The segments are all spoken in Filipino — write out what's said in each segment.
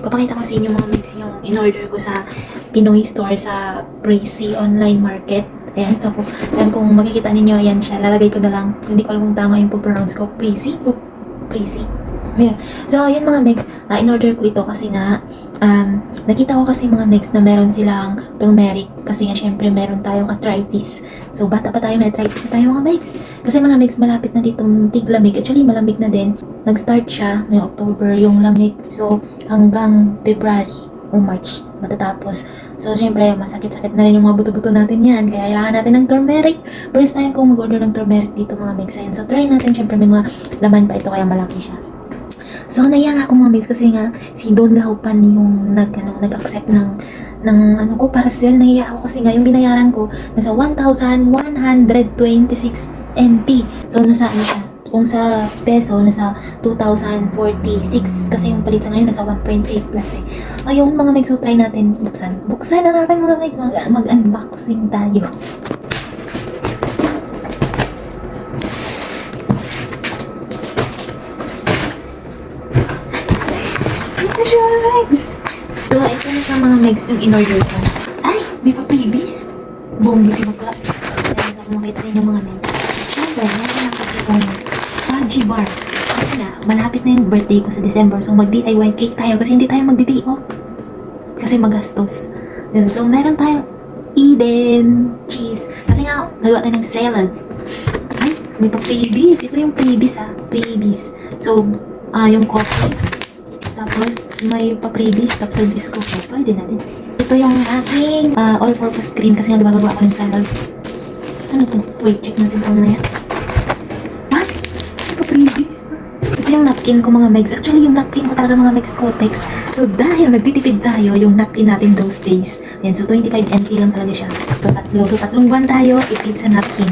Papakita ko sa inyo mga mix yung in-order ko sa Pinoy store sa Prezi Online Market. Ayan, so kung makikita ninyo, ayan siya. Lalagay ko na lang. Hindi ko alam kung tama yung pag-pronounce ko. Prezi? Prezi. Ayan. So, ayan mga mix. In-order ko ito kasi nga, nakita ko kasi mga mix na meron silang turmeric. Kasi nga, syempre, meron tayong arthritis. So, bata pa tayo, may arthritis na tayo mga mix. Kasi mga mix, malapit na ditong tiglamig. Actually, malamig na din. Nag-start siya ngayong October, yung lamig. So, hanggang February or March matatapos. So, syempre, masakit-sakit na rin yung mga buto-buto natin yan. Kaya kailangan natin ng turmeric. First time kong mag-order ng turmeric dito mga mix. Ayan. So, try natin. Syempre, may mga laman pa ito kaya malaki siya. So, naiya nga ako mga mix kasi nga si Don Laupan yung nag-accept ng parcel. Naiya ako kasi nga yung binayaran ko nasa 1,126 NT. So, nasa siya? Kung sa peso, nasa 2,046 kasi yung palitan ngayon nasa 1.8 plus eh. Ayun mga mix, so try natin buksan. Buksan na natin mga mix, mag-unboxing tayo. Ito siya mga mix. So, ito na siya mga mix yung in-order ko. Ay, may pa-previous. Buong busy bakla. Kaya sa makita rin yung mga mix. Siyempre, meron na kasi kung Fudgy bar. Kasi na, malapit na yung birthday ko sa December. So, mag-DIY cake tayo kasi hindi tayo mag-day off. Kasi magastos. Then, so, meron tayong Eden cheese. Kasi nga, nagawa tayo ng salad. Ay, may pa freebies. Ito yung freebies ha. Freebies. So, yung coffee. Tapos, may pa freebies. Tapos, yung bisco. Pwede natin. Ito yung aking all-purpose cream. Kasi nga, diba gagawa ko ng salad. Ano to? Wait, check natin pa mamaya. Yung napkin ko mga megs. Actually, yung napkin ko talaga mga megs Kotex. So, dahil nagtitipid tayo, yung napkin natin those days. Yan, so 25 NT lang talaga siya. So, tatlong buwan tayo, ipid sa napkin.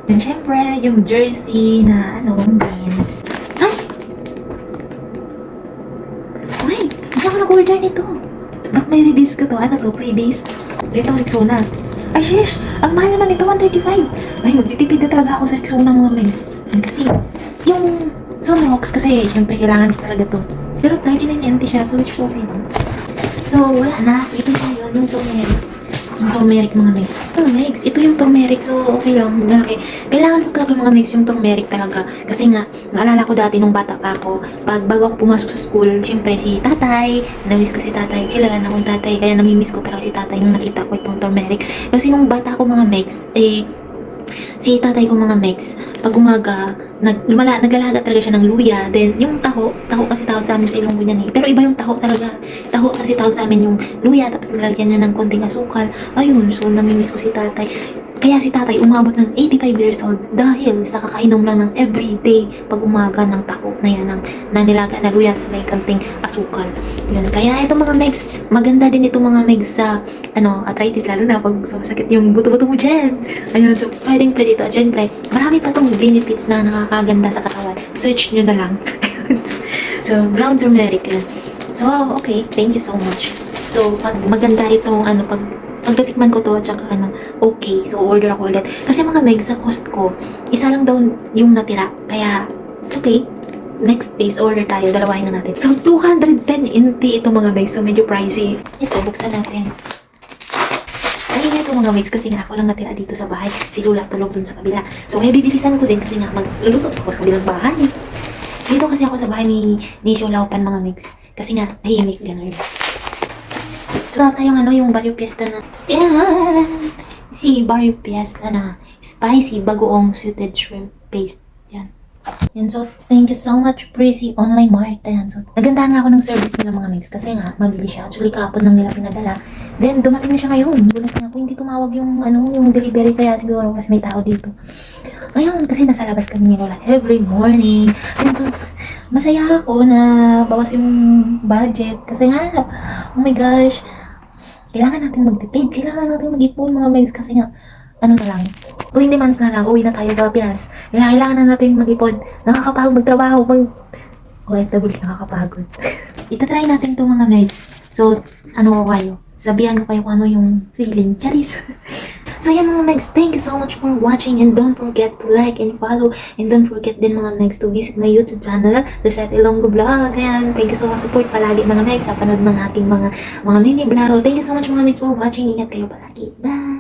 And syempre, yung jersey na, beans. Ay! Wait, hindi ako nag-order nito. Ba't may release ko to? Ano to? Freebies? Ito, Rexona. Ay, shish! Ang mahal naman ito, 135. Ay, magtitipid na talaga ako sa Rexona mga megs. Kasi, yung Sunrocks kasi syempre kailangan ko talaga to. Pero 39 NT siya, so it's okay. So, wala na. So, ito na yun, yung turmeric. Yung turmeric mga mix. Turmeric. Ito yung turmeric, so okay lang. Okay. Kailangan ko talaga mga mix yung turmeric talaga. Kasi nga, naalala ko dati nung bata pa ako, bago ako pumasok sa school, syempre si tatay, na-miss ko si tatay, kilala na akong tatay, kaya namimiss ko talaga si tatay nung nakita ko itong turmeric. Kasi nung bata ako mga mix, si tatay ko mga megs, pag umaga, naglalaga talaga siya ng luya. Then, yung taho kasi tawag sa amin sa Ilonggo niyan eh. Pero iba yung taho talaga. Taho kasi tawag sa amin yung luya, tapos nilalagyan niya ng konting asukal. Ayun, so namimiss ko si tatay. Kaya si tatay umabot ng 85 years old dahil sa kakainom lang ng everyday pag umaga ng taho na yan, na nilaga na luya, tapos may konting asukal. Yun. Kaya ito mga megs, maganda din ito mga megs sa arthritis, lalo na pag sumasakit yung buto-buto mo dyan. Ayun, so pwede ito. At syempre, marami pa itong benefits na nakakaganda sa katawan. Search nyo na lang. So, brown turmeric yun. So, okay, thank you so much. So, pag maganda itong pagdatikman ko to, at saka okay, so order ako ulit. Kasi mga meg, sa cost ko, isa lang daw yung natira. Kaya, it's okay. Next phase, order tayo, dalawahin na natin. So, 210 NT ito mga meg, so medyo pricey. Ito, buksan natin. Kanina ito mga mates kasi nga ako lang natira dito sa bahay. Si Lula tulog dun sa kabila. So kaya bibilisan ko din kasi nga magluluto ako sa kabilang bahay. Dito kasi ako sa bahay ni Laupan mga mates. Kasi nga tahimik gano'n. So tayong yung Barrio Fiesta na. Yan! Si Barrio Fiesta na spicy bagoong sweeted shrimp paste. Yan. Yan, so thank you so much Prezi Online Mart. Ayan, so naganda nga ako ng service nila mga mates kasi nga mabili siya. Actually kahapon lang nila pinadala. Then dumating na siya ngayon. Gulat nga ako hindi tumawag yung yung delivery, kaya siguro kasi may tao dito. Ayun, kasi nasa labas kami ni Lola every morning. And so masaya ako na bawas yung budget kasi nga, oh my gosh, kailangan natin magtipid, kailangan natin mag-ipon mga mates kasi nga na lang, 20 months na lang, uwi na tayo sa Pinas. Kaya kailangan na natin mag-ipon. Nakakapagod magtrabaho, OFW, nakakapagod. Itatry natin to mga mates. So, kayo? Sabihan ko kayo kung ano yung feeling. Charis! So yan mga Megs, thank you so much for watching and don't forget to like and follow and don't forget din mga Megs to visit my YouTube channel, Rosette Ilonggo Vlog. Ayan, thank you so much support palagi mga Megs sa panood ng ating mga mini vlog. So thank you so much mga Megs for watching. Ingat kayo palagi. Bye!